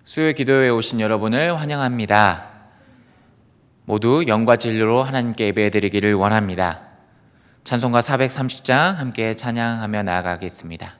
수요 기도에 오신 여러분을 환영합니다. 모두 영과 진리로 하나님께 예배드리기를 원합니다. 찬송가 430장 함께 찬양하며 나아가겠습니다.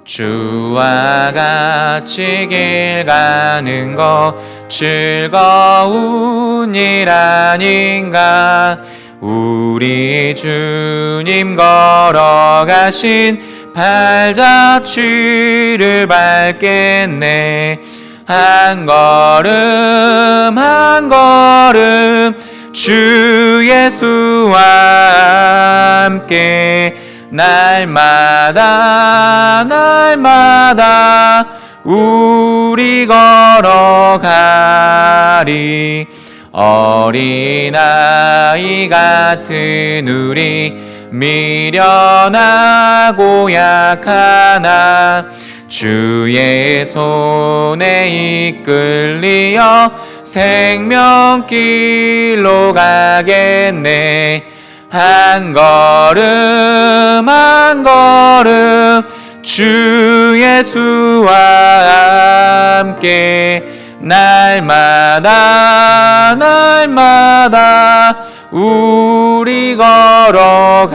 주와 같이 길 가는 것 즐거운 일 아닌가. 우리 주님 걸어가신 발자취를 밟겠네. 한 걸음 한 걸음 주 예수와 함께 날마다 우리 걸어가리. 어린아이 같은 우리 미련하고 약하나 주의 손에 이끌리어 생명길로 가겠네. 한 걸음 한 걸음 주 예수와 함께 날마다 우리 걸어가리.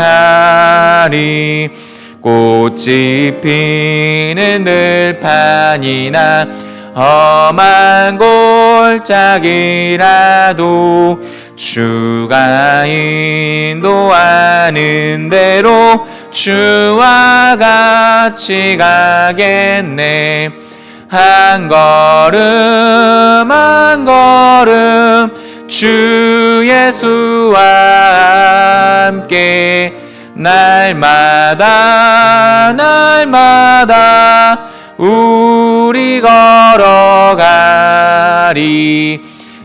꽃이 피는 들판이나 험한 골짜기라도 주가 인도하는 대로 주와 같이 가겠네. 한 걸음 한 걸음 주 예수와 함께 날마다 우리 걸어가리.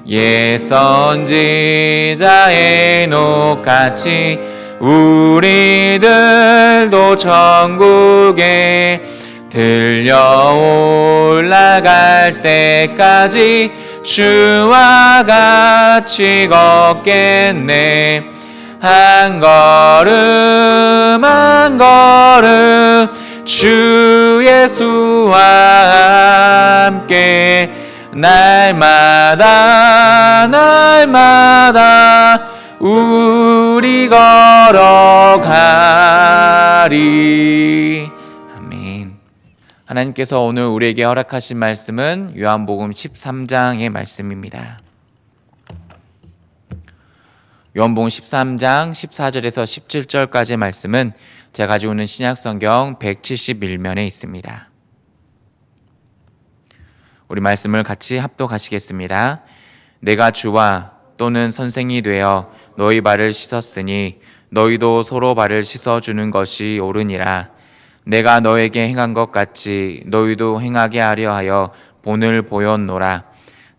옛 선지자 에녹같이 우리들도 천국에 들려 올라갈 때까지 주와 같이 걷겠네. 한 걸음 한 걸음 주 예수와 함께 날마다 우리 걸어가리. 아멘. 하나님께서 오늘 우리에게 허락하신 말씀은 요한복음 13장의 말씀입니다. 요한복음 13장 14절에서 17절까지의 말씀은 제가 가지고 있는 신약성경 171면에 있습니다. 우리 말씀을 같이 합독하시겠습니다. 내가 주와 또는 선생이 되어 너희 발을 씻었으니 너희도 서로 발을 씻어주는 것이 옳으니라. 내가 너에게 행한 것 같이 너희도 행하게 하려 하여 본을 보였노라.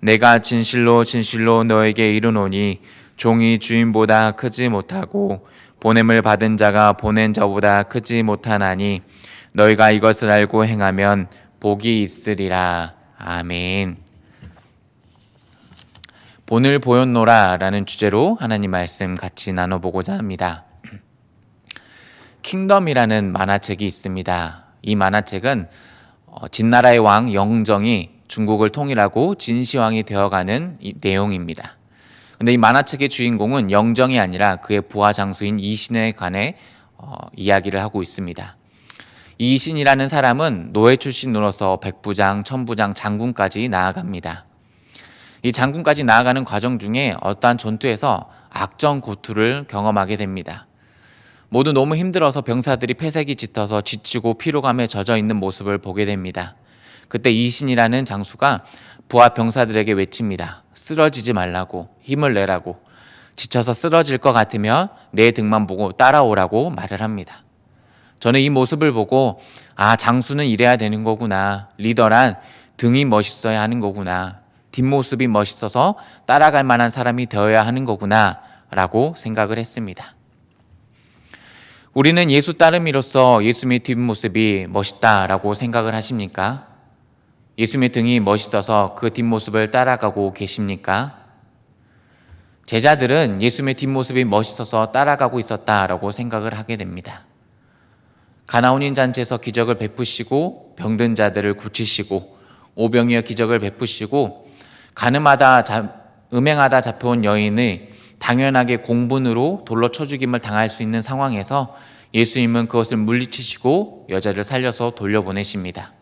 내가 진실로 너에게 이르노니 종이 주인보다 크지 못하고 보냄을 받은 자가 보낸 자보다 크지 못하나니 너희가 이것을 알고 행하면 복이 있으리라. 아멘. 본을 보였노라 라는 주제로 하나님 말씀 같이 나눠보고자 합니다. 킹덤이라는 만화책이 있습니다. 이 만화책은 진나라의 왕 영정이 중국을 통일하고 진시황이 되어가는 이 내용입니다. 근데 이 만화책의 주인공은 영정이 아니라 그의 부하 장수인 이신에 관해 이야기를 하고 있습니다. 이신이라는 사람은 노예 출신으로서 백부장, 천부장, 장군까지 나아갑니다. 이 장군까지 나아가는 과정 중에 어떠한 전투에서 악전고투를 경험하게 됩니다. 모두 너무 힘들어서 병사들이 패색이 짙어서 지치고 피로감에 젖어 있는 모습을 보게 됩니다. 그때 이신이라는 장수가 부하 병사들에게 외칩니다. 쓰러지지 말라고, 힘을 내라고. 지쳐서 쓰러질 것 같으면 내 등만 보고 따라오라고 말을 합니다. 저는 이 모습을 보고 장수는 이래야 되는 거구나. 리더란 등이 멋있어야 하는 거구나. 뒷모습이 멋있어서 따라갈 만한 사람이 되어야 하는 거구나 라고 생각을 했습니다. 우리는 예수 따름이로서 예수님의 뒷모습이 멋있다라고 생각을 하십니까? 예수님의 등이 멋있어서 그 뒷모습을 따라가고 계십니까? 제자들은 예수님의 뒷모습이 멋있어서 따라가고 있었다라고 생각을 하게 됩니다. 가나온인 잔치에서 기적을 베푸시고 병든 자들을 고치시고 오병이어 기적을 베푸시고 음행하다 잡혀온 여인의 당연하게 공분으로 돌로 쳐 죽임을 당할 수 있는 상황에서 예수님은 그것을 물리치시고 여자를 살려서 돌려보내십니다.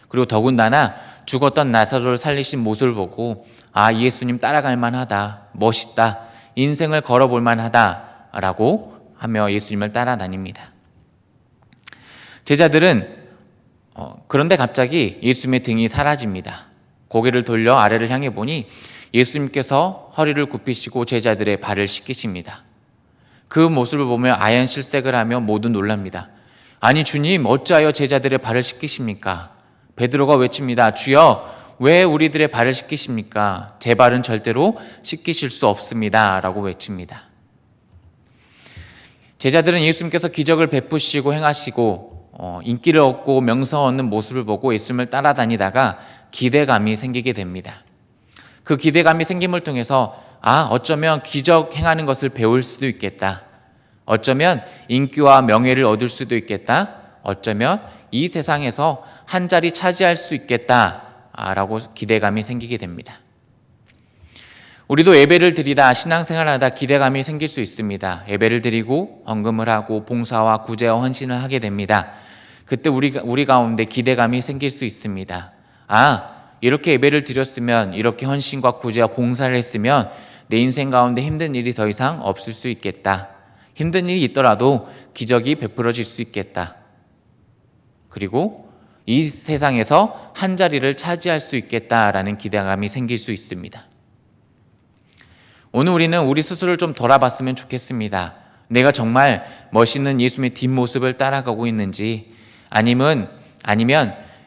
그리고 더군다나 죽었던 나사로를 살리신 모습을 보고 예수님 따라갈 만하다, 멋있다, 인생을 걸어볼 만하다 라고 하며 예수님을 따라다닙니다. 제자들은 그런데 갑자기 예수님의 등이 사라집니다. 고개를 돌려 아래를 향해 보니 예수님께서 허리를 굽히시고 제자들의 발을 씻기십니다. 그 모습을 보며 아연 실색을 하며 모두 놀랍니다. 아니 주님, 어찌하여 제자들의 발을 씻기십니까? 베드로가 외칩니다. 주여, 왜 우리들의 발을 씻기십니까? 제 발은 절대로 씻기실 수 없습니다 라고 외칩니다. 제자들은 예수님께서 기적을 베푸시고 행하시고 인기를 얻고 명성 얻는 모습을 보고 예수님을 따라다니다가 기대감이 생기게 됩니다. 그 기대감이 생김을 통해서 어쩌면 기적 행하는 것을 배울 수도 있겠다. 어쩌면 인기와 명예를 얻을 수도 있겠다. 어쩌면 이 세상에서 한 자리 차지할 수 있겠다라고 기대감이 생기게 됩니다. 우리도 예배를 드리다 신앙생활하다 기대감이 생길 수 있습니다. 예배를 드리고 헌금을 하고 봉사와 구제와 헌신을 하게 됩니다. 그때 우리 가운데 기대감이 생길 수 있습니다. 이렇게 예배를 드렸으면, 이렇게 헌신과 구제와 봉사를 했으면 내 인생 가운데 힘든 일이 더 이상 없을 수 있겠다. 힘든 일이 있더라도 기적이 베풀어질 수 있겠다. 그리고 이 세상에서 한 자리를 차지할 수 있겠다라는 기대감이 생길 수 있습니다. 오늘 우리는 우리 스스로를 좀 돌아봤으면 좋겠습니다. 내가 정말 멋있는 예수님의 뒷모습을 따라가고 있는지, 아니면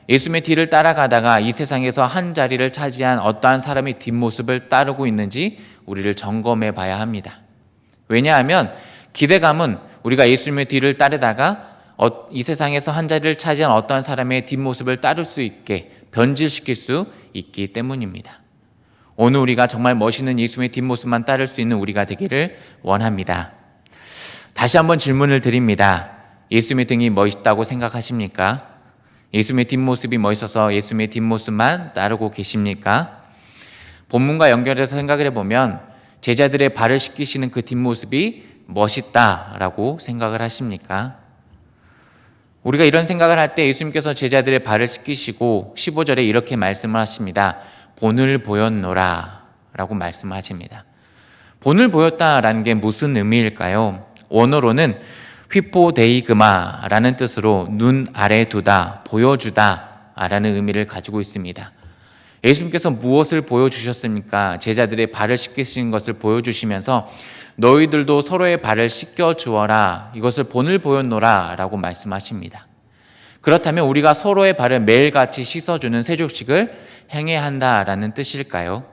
예수님의 뒤를 따라가다가 이 세상에서 한 자리를 차지한 어떠한 사람의 뒷모습을 따르고 있는지 우리를 점검해 봐야 합니다. 왜냐하면 기대감은 우리가 예수님의 뒤를 따르다가 이 세상에서 한 자리를 차지한 어떠한 사람의 뒷모습을 따를 수 있게 변질시킬 수 있기 때문입니다. 오늘 우리가 정말 멋있는 예수님의 뒷모습만 따를 수 있는 우리가 되기를 원합니다. 다시 한번 질문을 드립니다. 예수님의 등이 멋있다고 생각하십니까? 예수님의 뒷모습이 멋있어서 예수님의 뒷모습만 따르고 계십니까? 본문과 연결해서 생각을 해보면 제자들의 발을 씻기시는 그 뒷모습이 멋있다라고 생각을 하십니까? 우리가 이런 생각을 할 때 예수님께서 제자들의 발을 씻기시고 15절에 이렇게 말씀을 하십니다. 본을 보였노라 라고 말씀을 하십니다. 본을 보였다라는 게 무슨 의미일까요? 원어로는 휘포데이그마라는 뜻으로 눈 아래 두다, 보여주다 라는 의미를 가지고 있습니다. 예수님께서 무엇을 보여주셨습니까? 제자들의 발을 씻기신 것을 보여주시면서 너희들도 서로의 발을 씻겨주어라, 이것을 본을 보였노라 라고 말씀하십니다. 그렇다면 우리가 서로의 발을 매일같이 씻어주는 세족식을 행해야 한다라는 뜻일까요?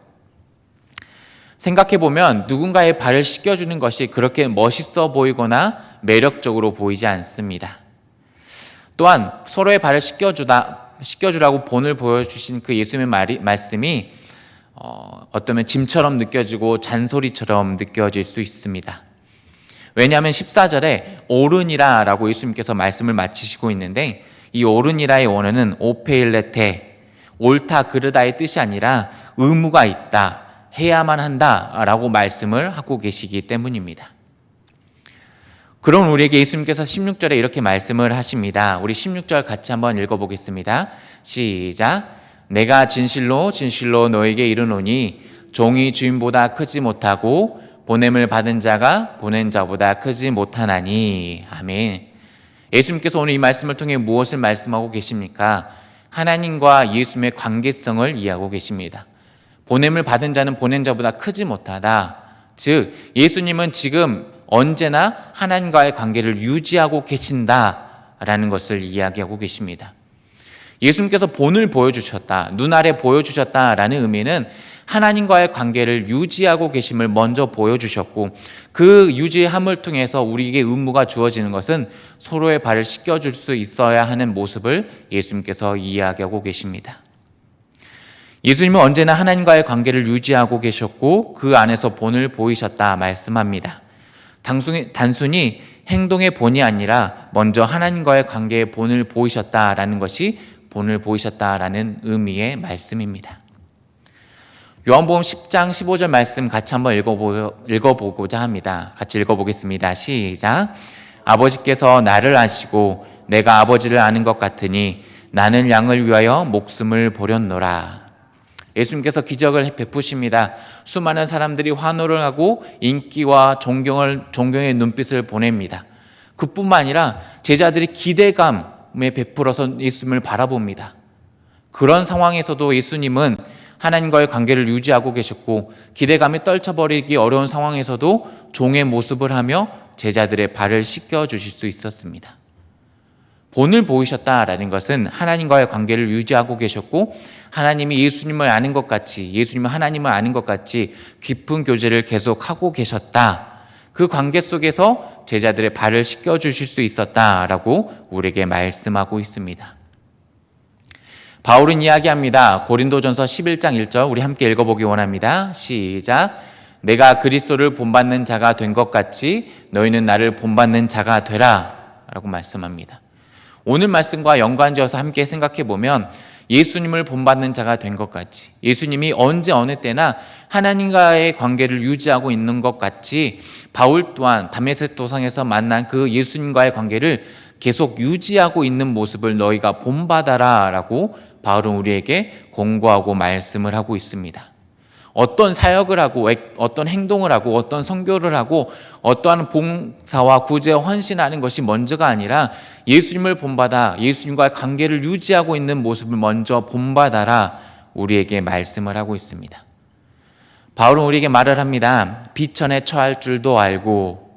생각해보면 누군가의 발을 씻겨주는 것이 그렇게 멋있어 보이거나 매력적으로 보이지 않습니다. 또한 서로의 발을 씻겨주라고 본을 보여주신 그 예수님의 말씀이 어쩌면 짐처럼 느껴지고 잔소리처럼 느껴질 수 있습니다. 왜냐하면 14절에 오르니라 라고 예수님께서 말씀을 마치시고 있는데, 이 오르니라의 원어는 오페일레테, 옳다 그르다의 뜻이 아니라 의무가 있다, 해야만 한다 라고 말씀을 하고 계시기 때문입니다. 그럼 우리에게 예수님께서 16절에 이렇게 말씀을 하십니다. 우리 16절 같이 한번 읽어보겠습니다. 시작. 내가 진실로 너에게 이르노니 종이 주인보다 크지 못하고 보냄을 받은 자가 보낸 자보다 크지 못하나니. 아멘. 예수님께서 오늘 이 말씀을 통해 무엇을 말씀하고 계십니까? 하나님과 예수님의 관계성을 이해하고 계십니다. 보냄을 받은 자는 보낸 자보다 크지 못하다. 즉 예수님은 지금 언제나 하나님과의 관계를 유지하고 계신다라는 것을 이야기하고 계십니다. 예수님께서 본을 보여주셨다, 눈 아래 보여주셨다라는 의미는 하나님과의 관계를 유지하고 계심을 먼저 보여주셨고, 그 유지함을 통해서 우리에게 의무가 주어지는 것은 서로의 발을 씻겨줄 수 있어야 하는 모습을 예수님께서 이야기하고 계십니다. 예수님은 언제나 하나님과의 관계를 유지하고 계셨고 그 안에서 본을 보이셨다 말씀합니다. 단순히 행동의 본이 아니라 먼저 하나님과의 관계의 본을 보이셨다라는 것이 본을 보이셨다라는 의미의 말씀입니다. 요한복음 10장 15절 말씀 같이 한번 읽어보고자 합니다. 같이 읽어보겠습니다. 시작. 아버지께서 나를 아시고 내가 아버지를 아는 것 같으니 나는 양을 위하여 목숨을 버렸노라. 예수님께서 기적을 베푸십니다. 수많은 사람들이 환호를 하고 인기와 존경의 눈빛을 보냅니다. 그뿐만 아니라 제자들이 기대감에 베풀어서 예수님을 바라봅니다. 그런 상황에서도 예수님은 하나님과의 관계를 유지하고 계셨고 기대감에 떨쳐버리기 어려운 상황에서도 종의 모습을 하며 제자들의 발을 씻겨주실 수 있었습니다. 본을 보이셨다라는 것은 하나님과의 관계를 유지하고 계셨고 하나님이 예수님을 아는 것 같이 예수님은 하나님을 아는 것 같이 깊은 교제를 계속하고 계셨다. 그 관계 속에서 제자들의 발을 씻겨주실 수 있었다라고 우리에게 말씀하고 있습니다. 바울은 이야기합니다. 고린도전서 11장 1절 우리 함께 읽어보기 원합니다. 시작. 내가 그리스도를 본받는 자가 된 것 같이 너희는 나를 본받는 자가 되라 라고 말씀합니다. 오늘 말씀과 연관지어서 함께 생각해 보면 예수님을 본받는 자가 된 것 같이 예수님이 언제 어느 때나 하나님과의 관계를 유지하고 있는 것 같이 바울 또한 다메섹 도상에서 만난 그 예수님과의 관계를 계속 유지하고 있는 모습을 너희가 본받아라 라고 바울은 우리에게 권고하고 말씀을 하고 있습니다. 어떤 사역을 하고 어떤 행동을 하고 어떤 선교를 하고 어떠한 봉사와 구제에 헌신하는 것이 먼저가 아니라 예수님을 본받아 예수님과의 관계를 유지하고 있는 모습을 먼저 본받아라 우리에게 말씀을 하고 있습니다. 바울은 우리에게 말을 합니다. 비천에 처할 줄도 알고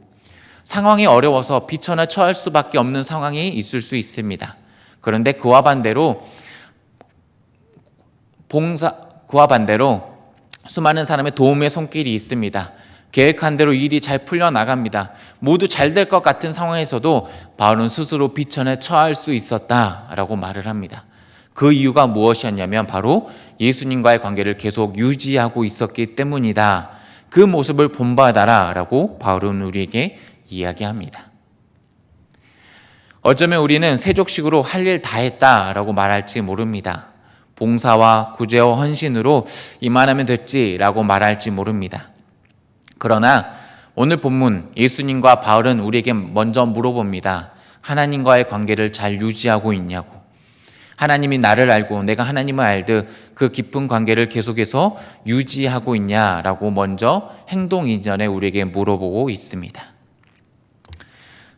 상황이 어려워서 비천에 처할 수밖에 없는 상황이 있을 수 있습니다. 그런데 그와 반대로 수많은 사람의 도움의 손길이 있습니다. 계획한 대로 일이 잘 풀려나갑니다. 모두 잘 될 것 같은 상황에서도 바울은 스스로 비천에 처할 수 있었다라고 말을 합니다. 그 이유가 무엇이었냐면 바로 예수님과의 관계를 계속 유지하고 있었기 때문이다. 그 모습을 본받아라라고 바울은 우리에게 이야기합니다. 어쩌면 우리는 세족식으로 할 일 다 했다라고 말할지 모릅니다. 봉사와 구제와 헌신으로 이만하면 됐지라고 말할지 모릅니다. 그러나 오늘 본문 예수님과 바울은 우리에게 먼저 물어봅니다. 하나님과의 관계를 잘 유지하고 있냐고. 하나님이 나를 알고 내가 하나님을 알듯 그 깊은 관계를 계속해서 유지하고 있냐라고 먼저 행동 이전에 우리에게 물어보고 있습니다.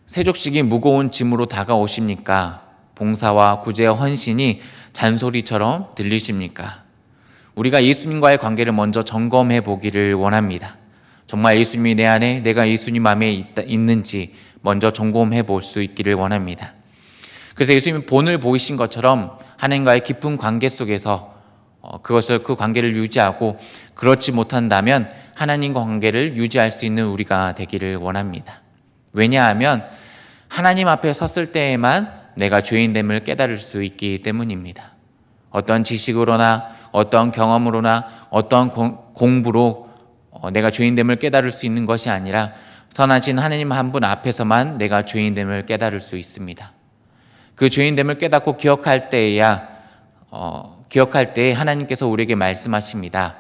세족식이 무거운 짐으로 다가오십니까? 봉사와 구제와 헌신이 잔소리처럼 들리십니까? 우리가 예수님과의 관계를 먼저 점검해 보기를 원합니다. 정말 예수님이 내 안에 내가 예수님 안에 있는지 먼저 점검해 볼 수 있기를 원합니다. 그래서 예수님이 본을 보이신 것처럼 하나님과의 깊은 관계 속에서 그 관계를 유지하고 그렇지 못한다면 하나님과 관계를 유지할 수 있는 우리가 되기를 원합니다. 왜냐하면 하나님 앞에 섰을 때에만 내가 죄인됨을 깨달을 수 있기 때문입니다. 어떤 지식으로나 어떤 경험으로나 어떤 공부로 내가 죄인됨을 깨달을 수 있는 것이 아니라 선하신 하나님 한 분 앞에서만 내가 죄인됨을 깨달을 수 있습니다. 그 죄인됨을 깨닫고 기억할 때에 하나님께서 우리에게 말씀하십니다.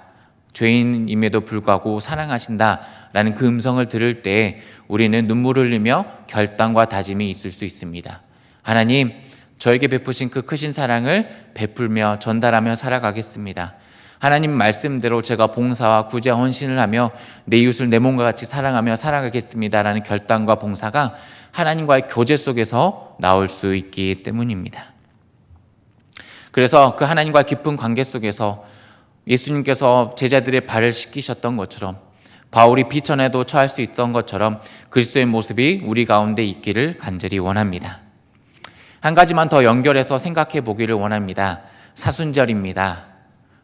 죄인임에도 불구하고 사랑하신다라는 그 음성을 들을 때 우리는 눈물을 흘리며 결단과 다짐이 있을 수 있습니다. 하나님, 저에게 베푸신 그 크신 사랑을 베풀며 전달하며 살아가겠습니다. 하나님 말씀대로 제가 봉사와 구제 헌신을 하며 내 이웃을 내 몸과 같이 사랑하며 살아가겠습니다라는 결단과 봉사가 하나님과의 교제 속에서 나올 수 있기 때문입니다. 그래서 그 하나님과 깊은 관계 속에서 예수님께서 제자들의 발을 씻기셨던 것처럼 바울이 비천에도 처할 수 있던 것처럼 그리스도의 모습이 우리 가운데 있기를 간절히 원합니다. 한 가지만 더 연결해서 생각해 보기를 원합니다. 사순절입니다.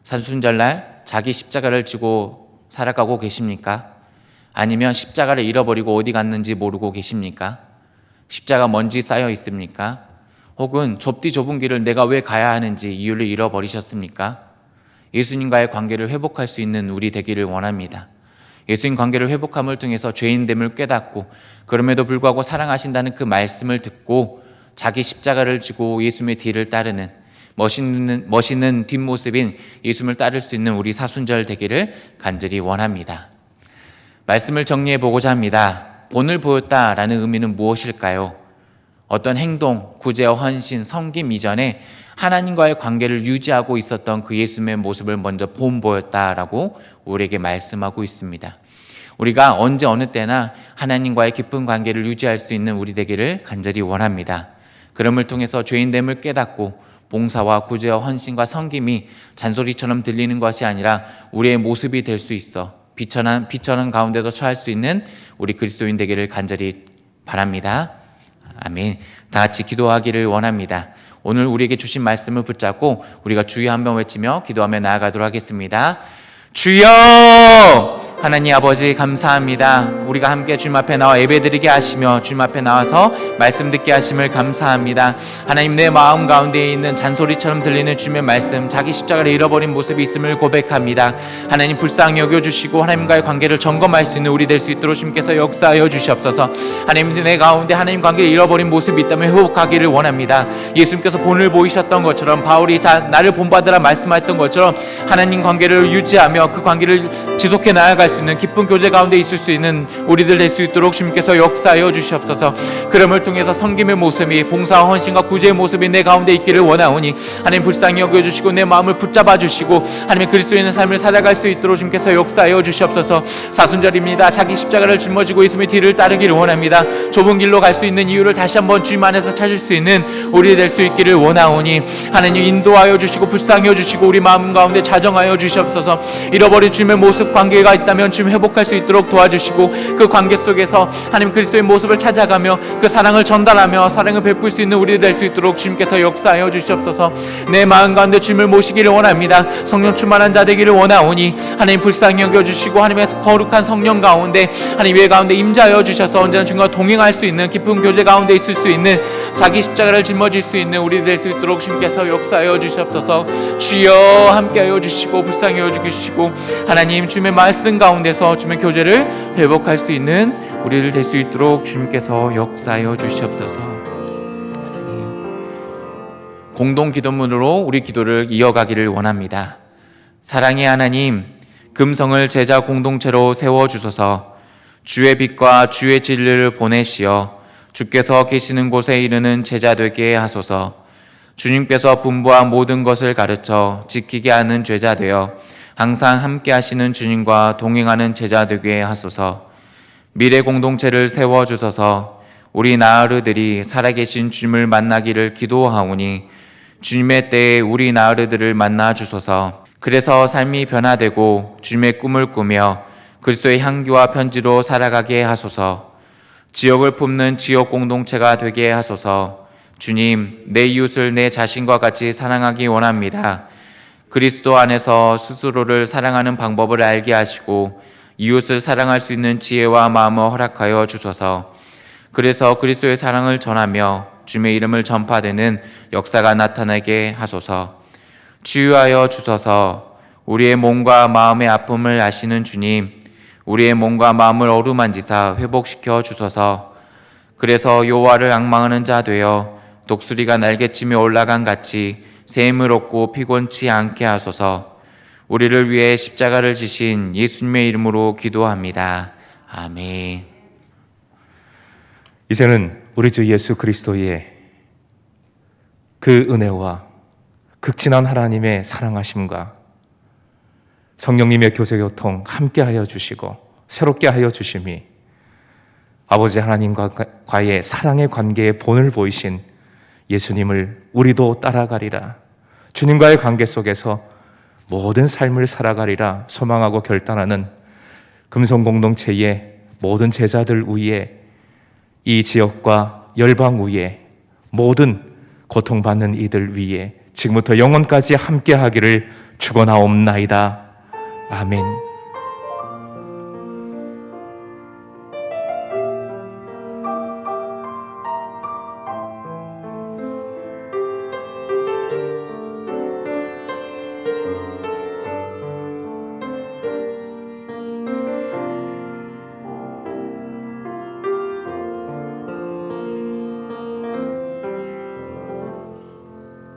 사순절날 자기 십자가를 지고 살아가고 계십니까? 아니면 십자가를 잃어버리고 어디 갔는지 모르고 계십니까? 십자가 먼지 쌓여 있습니까? 혹은 좁디 좁은 길을 내가 왜 가야 하는지 이유를 잃어버리셨습니까? 예수님과의 관계를 회복할 수 있는 우리 되기를 원합니다. 예수님 관계를 회복함을 통해서 죄인됨을 깨닫고 그럼에도 불구하고 사랑하신다는 그 말씀을 듣고 자기 십자가를 지고 예수님의 뒤를 따르는 멋있는 뒷모습인 예수님을 따를 수 있는 우리 사순절 되기를 간절히 원합니다. 말씀을 정리해 보고자 합니다. 본을 보였다라는 의미는 무엇일까요? 어떤 행동, 구제와 헌신, 섬김 이전에 하나님과의 관계를 유지하고 있었던 그 예수님의 모습을 먼저 본보였다라고 우리에게 말씀하고 있습니다. 우리가 언제 어느 때나 하나님과의 깊은 관계를 유지할 수 있는 우리 되기를 간절히 원합니다. 그럼을 통해서 죄인됨을 깨닫고 봉사와 구제와 헌신과 섬김이 잔소리처럼 들리는 것이 아니라 우리의 모습이 될 수 있어 비천한 가운데도 처할 수 있는 우리 그리스도인 되기를 간절히 바랍니다. 아멘. 다 같이 기도하기를 원합니다. 오늘 우리에게 주신 말씀을 붙잡고 우리가 주여 한번 외치며 기도하며 나아가도록 하겠습니다. 주여! 하나님 아버지 감사합니다. 우리가 함께 주님 앞에 나와 예배드리게 하시며 주님 앞에 나와서 말씀 듣게 하심을 감사합니다. 하나님, 내 마음 가운데 있는 잔소리처럼 들리는 주님의 말씀, 자기 십자가를 잃어버린 모습이 있음을 고백합니다. 하나님, 불쌍히 여겨주시고 하나님과의 관계를 점검할 수 있는 우리 될 수 있도록 주님께서 역사하여 주시옵소서. 하나님, 내 가운데 하나님 관계를 잃어버린 모습이 있다면 회복하기를 원합니다. 예수님께서 본을 보이셨던 것처럼, 바울이 나를 본받으라 말씀하셨던 것처럼 하나님 관계를 유지하며 그 관계를 지속해 나아갈 수 있는 깊은 교제 가운데 있을 수 있는 우리들 될 수 있도록 주님께서 역사하여 주시옵소서. 그럼을 통해서 섬김의 모습이, 봉사와 헌신과 구제의 모습이 내 가운데 있기를 원하오니 하나님, 불쌍히 여겨주시고 내 마음을 붙잡아 주시고 하나님의 그리스도인의 삶을 살아갈 수 있도록 주님께서 역사하여 주시옵소서. 사순절입니다. 자기 십자가를 짊어지고 예수님의 뒤를 따르기를 원합니다. 좁은 길로 갈 수 있는 이유를 다시 한번 주님 안에서 찾을 수 있는 우리 될 수 있기를 원하오니 하나님, 인도하여 주시고 불쌍히 여주시고 우리 마음 가운데 자정하여 주시옵소서. 잃어버린 주님의 모습, 관계가 있다면 주님 회복할 수 있도록 도와주시고 그 관계 속에서 하나님 그리스도의 모습을 찾아가며 그 사랑을 전달하며 사랑을 베풀 수 있는 우리 될 수 있도록 주님께서 역사하여 주시옵소서. 내 마음 가운데 주님을 모시기를 원합니다. 성령 충만한 자 되기를 원하오니 하나님, 불쌍히 여겨주시고 하나님의 거룩한 성령 가운데 하나님 외 가운데 임자하여 주셔서 언제나 주님과 동행할 수 있는 깊은 교제 가운데 있을 수 있는 자기 십자가를 짊어질 수 있는 우리 될 수 있도록 주님께서 역사하여 주시옵소서. 주여 함께하여 주시고 불쌍히 여겨주시고 하나님, 주님의 말씀 가운데서 주님의 교제를 회복할 수 있는 우리를 될 수 있도록 주님께서 역사하여 주시옵소서. 하나님, 공동 기도문으로 우리 기도를 이어가기를 원합니다. 사랑의 하나님, 금성을 제자 공동체로 세워주소서. 주의 빛과 주의 진리를 보내시어 주께서 계시는 곳에 이르는 제자 되게 하소서. 주님께서 분부한 모든 것을 가르쳐 지키게 하는 제자 되어 항상 함께 하시는 주님과 동행하는 제자 되게 하소서. 미래 공동체를 세워주소서. 우리 나으르들이 살아계신 주님을 만나기를 기도하오니 주님의 때에 우리 나으르들을 만나 주소서. 그래서 삶이 변화되고 주님의 꿈을 꾸며 그리스도의 향기와 편지로 살아가게 하소서. 지역을 품는 지역 공동체가 되게 하소서. 주님, 내 이웃을 내 자신과 같이 사랑하기 원합니다. 그리스도 안에서 스스로를 사랑하는 방법을 알게 하시고 이웃을 사랑할 수 있는 지혜와 마음을 허락하여 주소서. 그래서 그리스도의 사랑을 전하며 주님의 이름을 전파되는 역사가 나타나게 하소서. 치유하여 주소서. 우리의 몸과 마음의 아픔을 아시는 주님, 우리의 몸과 마음을 어루만지사 회복시켜 주소서. 그래서 여호와를 앙망하는 자 되어 독수리가 날개치며 올라간 같이 새 힘을 얻고 피곤치 않게 하소서. 우리를 위해 십자가를 지신 예수님의 이름으로 기도합니다. 아멘. 이제는 우리 주 예수 그리스도의 그 은혜와 극진한 하나님의 사랑하심과 성령님의 교제교통 함께하여 주시고 새롭게 하여 주심이 아버지 하나님과의 사랑의 관계의 본을 보이신 예수님을 우리도 따라가리라, 주님과의 관계 속에서 모든 삶을 살아가리라 소망하고 결단하는 금성공동체의 모든 제자들 위에, 이 지역과 열방 위에, 모든 고통받는 이들 위에 지금부터 영원까지 함께하기를 축원하옵나이다. 아멘.